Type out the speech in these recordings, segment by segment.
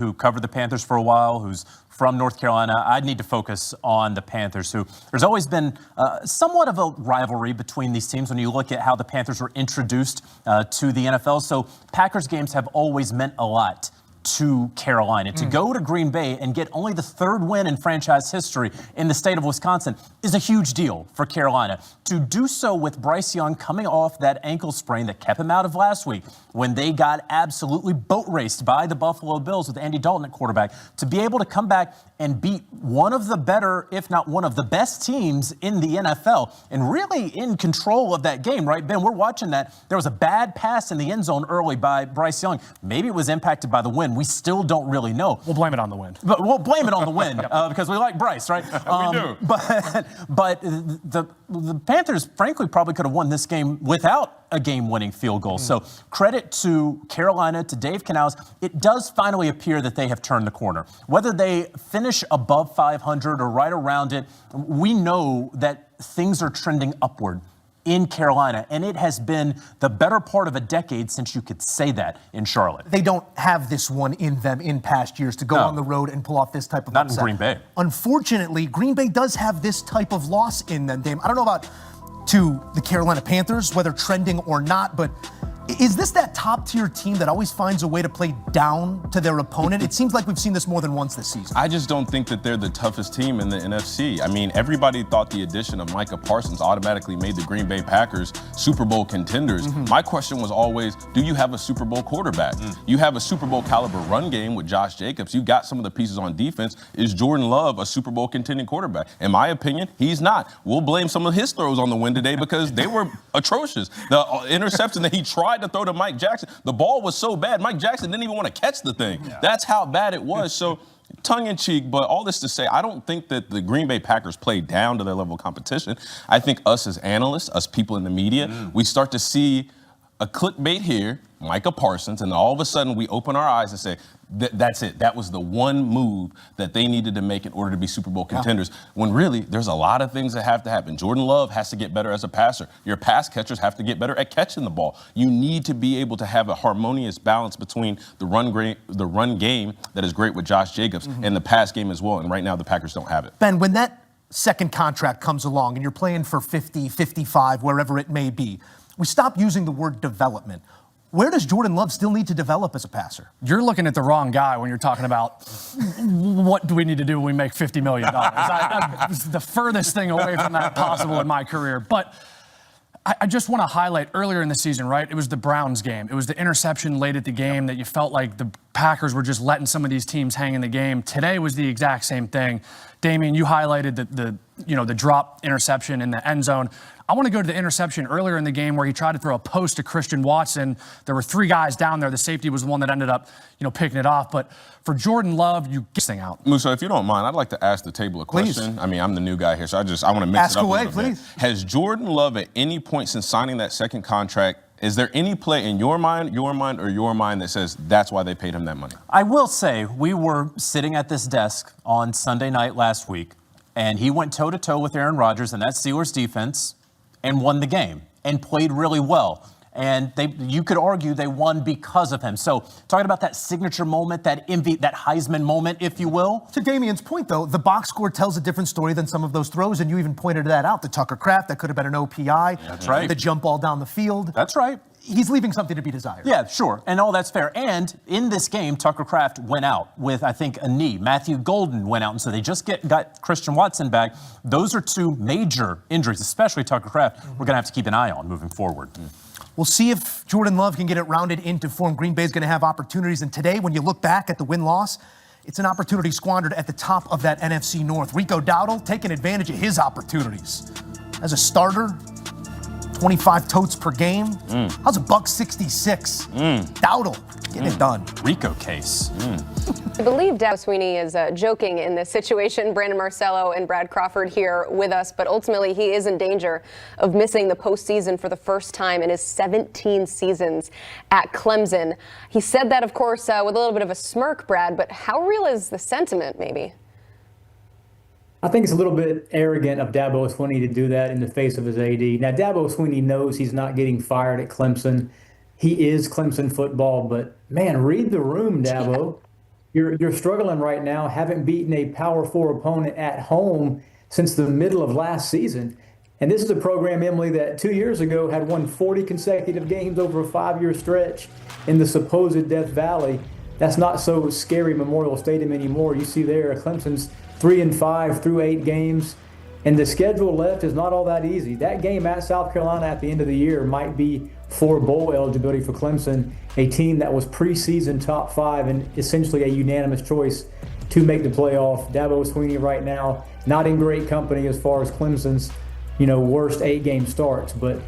who covered the Panthers for a while, who's from North Carolina, I'd need to focus on the Panthers, who there's always been somewhat of a rivalry between these teams when you look at how the Panthers were introduced to the NFL. So Packers games have always meant a lot to Carolina. To go to Green Bay and get only the third win in franchise history in the state of Wisconsin is a huge deal for Carolina. To do so with Bryce Young coming off that ankle sprain that kept him out of last week when they got absolutely boat raced by the Buffalo Bills with Andy Dalton at quarterback, to be able to come back and beat one of the better, if not one of the best teams in the NFL and really in control of that game, right? Ben, we're watching that. There was a bad pass in the end zone early by Bryce Young. Maybe it was impacted by the wind. We still don't really know. We'll blame it on the wind. But we'll blame it on the wind because we like Bryce, right? We do. But the Panthers, frankly, probably could have won this game without a game-winning field goal. So credit to Carolina, to Dave Canales. It does finally appear that they have turned the corner. Whether they finish above 500 or right around it, we know that things are trending upward in Carolina, and it has been the better part of a decade since you could say that in Charlotte. They don't have this one in them in past years to go on the road and pull off this type of Not upset. in Green Bay. Unfortunately, Green Bay does have this type of loss in them, Dame. I don't know about to the Carolina Panthers, whether trending or not, but is this that top-tier team that always finds a way to play down to their opponent? It seems like we've seen this more than once this season. I just don't think that they're the toughest team in the NFC. I mean, everybody thought the addition of Micah Parsons automatically made the Green Bay Packers Super Bowl contenders. My question was always, do you have a Super Bowl quarterback? You have a Super Bowl caliber run game with Josh Jacobs. You got some of the pieces on defense. Is Jordan Love a Super Bowl contending quarterback? In my opinion, he's not. We'll blame some of his throws on the win today because they were atrocious. The interception that he tried to throw to Mike Jackson, the ball was so bad, Mike Jackson didn't even want to catch the thing. That's how bad it was. So tongue-in-cheek, but all this to say, I don't think that the Green Bay Packers play down to their level of competition. I think us as analysts, us people in the media, we start to see a clickbait here, Micah Parsons, and all of a sudden we open our eyes and say, that's it. That was the one move that they needed to make in order to be Super Bowl contenders. When really, there's a lot of things that have to happen. Jordan Love has to get better as a passer. Your pass catchers have to get better at catching the ball. You need to be able to have a harmonious balance between the run game that is great with Josh Jacobs and the pass game as well. And right now, the Packers don't have it. Ben, when that second contract comes along and you're playing for 50, 55, wherever it may be, we stop using the word development. Where does Jordan Love still need to develop as a passer? You're looking at the wrong guy when you're talking about what do we need to do when we make $50 million. It's the furthest thing away from that possible in my career. But I just want to highlight earlier in the season, right? It was the Browns game. It was the interception late at the game that you felt like the Packers were just letting some of these teams hang in the game. Today was the exact same thing. Damian, you highlighted the drop interception in the end zone. I want to go to the interception earlier in the game where he tried to throw a post to Christian Watson. There were three guys down there. The safety was the one that ended up, picking it off. But for Jordan Love, you get this thing out. Musa, if you don't mind, I'd like to ask the table a question. I mean, I'm the new guy here, so I want to mix it up a little bit. Has Jordan Love at any point since signing that second contract, is there any play in your mind, that says that's why they paid him that money? I will say we were sitting at this desk on Sunday night last week, and he went toe-to-toe with Aaron Rodgers and that Steelers defense and won the game and played really well. And you could argue they won because of him. So talking about that signature moment, that Heisman moment, if you will. To Damian's point, though, the box score tells a different story than some of those throws, and you even pointed that out. The Tucker Kraft, that could have been an OPI. That's right. The jump ball down the field. That's right. He's leaving something to be desired. Yeah, sure. And all that's fair. And in this game, Tucker Kraft went out with, I think, a knee. Matthew Golden went out. And so they just got Christian Watson back. Those are two major injuries, especially Tucker Kraft, we're going to have to keep an eye on moving forward. We'll see if Jordan Love can get it rounded into form. Green Bay's going to have opportunities. And today, when you look back at the win-loss, it's an opportunity squandered at the top of that NFC North. Rico Dowdle taking advantage of his opportunities. As a starter, 25 totes per game. How's a $166? Dowdle getting it done. Rico case. I believe Dabo Swinney is joking in this situation. Brandon Marcello and Brad Crawford here with us, but ultimately he is in danger of missing the postseason for the first time in his 17 seasons at Clemson. He said that, of course, with a little bit of a smirk, Brad, but how real is the sentiment, maybe? I think it's a little bit arrogant of Dabo Swinney to do that in the face of his AD. Now, Dabo Swinney knows he's not getting fired at Clemson. He is Clemson football, but, man, read the room, Dabo. You're struggling right now, haven't beaten a Power Four opponent at home since the middle of last season. And this is a program, Emily, that 2 years ago had won 40 consecutive games over a 5-year stretch in the supposed Death Valley. That's not so scary Memorial Stadium anymore. You see there, Clemson's 3-5 through 8 games. And the schedule left is not all that easy. That game at South Carolina at the end of the year might be for bowl eligibility for Clemson, a team that was preseason top 5 and essentially a unanimous choice to make the playoff. Dabo Swinney right now, not in great company as far as Clemson's, worst 8-game starts, but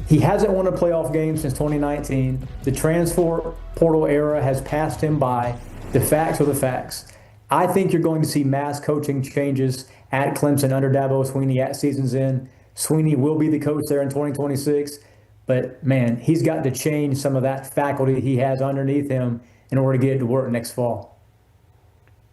he hasn't won a playoff game since 2019. The transfer portal era has passed him by. The facts are the facts. I think you're going to see mass coaching changes at Clemson under Dabo Swinney at season's end. Swinney will be the coach there in 2026, but man, he's got to change some of that faculty he has underneath him in order to get it to work next fall.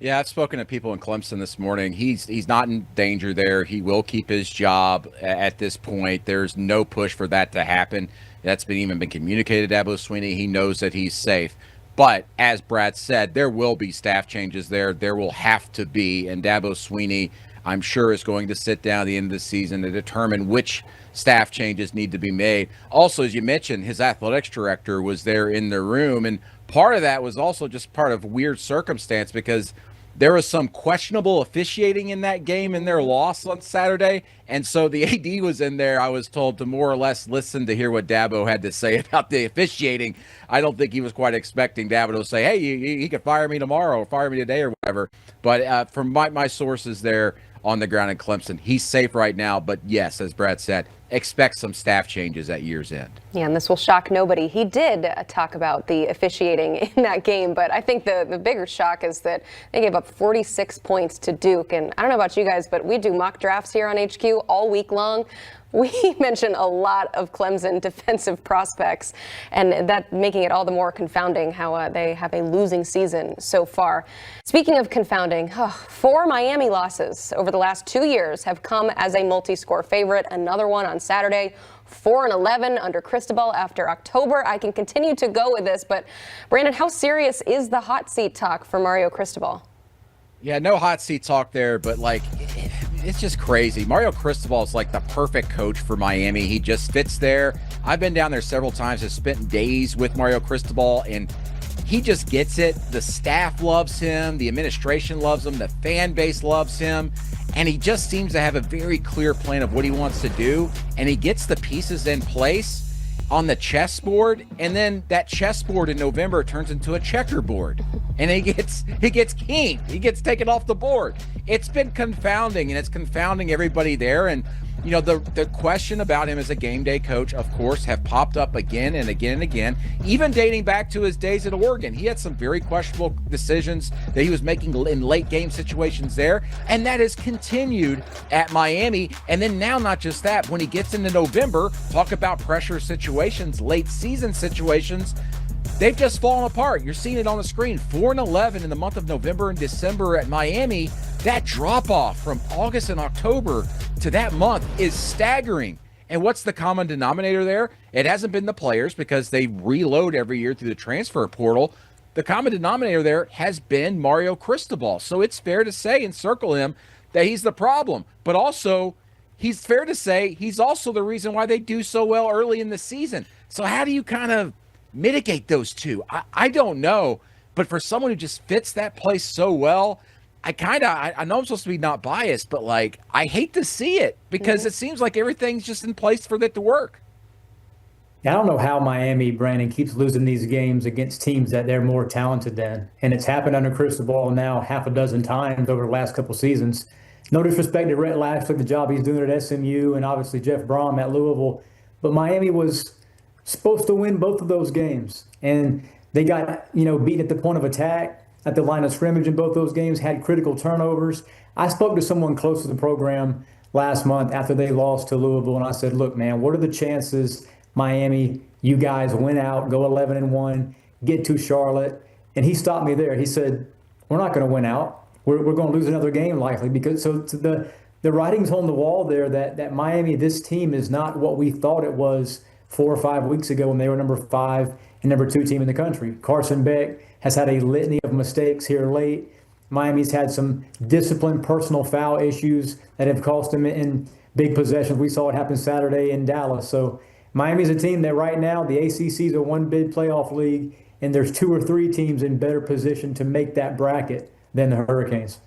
Yeah, I've spoken to people in Clemson this morning. He's not in danger there. He will keep his job at this point. There's no push for that to happen. That's even been communicated to Dabo Swinney. He knows that he's safe. But as Brad said, there will be staff changes there. There will have to be. And Dabo Swinney, I'm sure, is going to sit down at the end of the season to determine which staff changes need to be made. Also, as you mentioned, his athletics director was there in the room. And part of that was also just part of weird circumstance because there was some questionable officiating in that game in their loss on Saturday. And so the AD was in there, I was told, to more or less listen to hear what Dabo had to say about the officiating. I don't think he was quite expecting Dabo to say, hey, he could fire me tomorrow or fire me today or whatever. But from my sources there on the ground in Clemson, he's safe right now. But yes, as Brad said, expect some staff changes at year's end. Yeah, and this will shock nobody. He did talk about the officiating in that game, but I think the bigger shock is that they gave up 46 points to Duke. And I don't know about you guys, but we do mock drafts here on HQ all week long. We mention a lot of Clemson defensive prospects, and that making it all the more confounding how they have a losing season so far. Speaking of confounding, 4 Miami losses over the last 2 years have come as a multi-score favorite. Another one on Saturday. 4-11 under Cristobal after October. I can continue to go with this, but Brandon, how serious is the hot seat talk for Mario Cristobal? Yeah, no hot seat talk there, but it's just crazy. Mario Cristobal is like the perfect coach for Miami. He just fits there. I've been down there several times, have spent days with Mario Cristobal, and he just gets it. The staff loves him. The administration loves him. The fan base loves him. And he just seems to have a very clear plan of what he wants to do. And he gets the pieces in place on the chessboard, and then that chessboard in November turns into a checkerboard, and he gets kinged. He gets taken off the board. It's been confounding, and it's confounding everybody there. And the question about him as a game day coach, of course, have popped up again and again and again, even dating back to his days at Oregon. He had some very questionable decisions that he was making in late game situations there, and that has continued at Miami. And then now, not just that, when he gets into November, talk about pressure situations, late season situations, they've just fallen apart. You're seeing it on the screen. 4-11 in the month of November and December at Miami. That drop off from August and October to that month is staggering. And what's the common denominator there? It hasn't been the players because they reload every year through the transfer portal. The common denominator there has been Mario Cristobal. So it's fair to say and circle him that he's the problem. But also, he's fair to say he's also the reason why they do so well early in the season. So how do you kind of mitigate those two? I don't know. But for someone who just fits that place so well, I know I'm supposed to be not biased, but I hate to see it because it seems like everything's just in place for it to work. I don't know how Miami, Brandon, keeps losing these games against teams that they're more talented than. And it's happened under Cristobal now half a dozen times over the last couple seasons. No disrespect to Rhett Lashley, the job he's doing at SMU, and obviously Jeff Brom at Louisville. But Miami was supposed to win both of those games. And they got, beaten at the point of attack, at the line of scrimmage in both those games, had critical turnovers. I spoke to someone close to the program last month after they lost to Louisville, and I said, look, man, what are the chances Miami, you guys win out, go 11-1, get to Charlotte? And he stopped me there. He said, we're not going to win out. We're going to lose another game likely because the writing's on the wall there that Miami, this team is not what we thought it was 4 or 5 weeks ago when they were number 5 and number 2 team in the country. Carson Beck, has had a litany of mistakes here late. Miami's had some disciplined personal foul issues that have cost them in big possessions. We saw it happen Saturday in Dallas. So Miami's a team that right now, the ACC is a one-bid playoff league, and there's 2 or 3 teams in better position to make that bracket than the Hurricanes.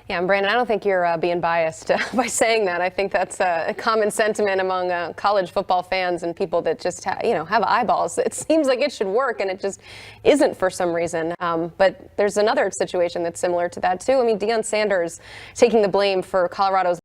Yeah, and Brandon, I don't think you're being biased by saying that. I think that's a common sentiment among college football fans and people that just have eyeballs. It seems like it should work, and it just isn't for some reason. But there's another situation that's similar to that too. I mean, Deion Sanders taking the blame for Colorado's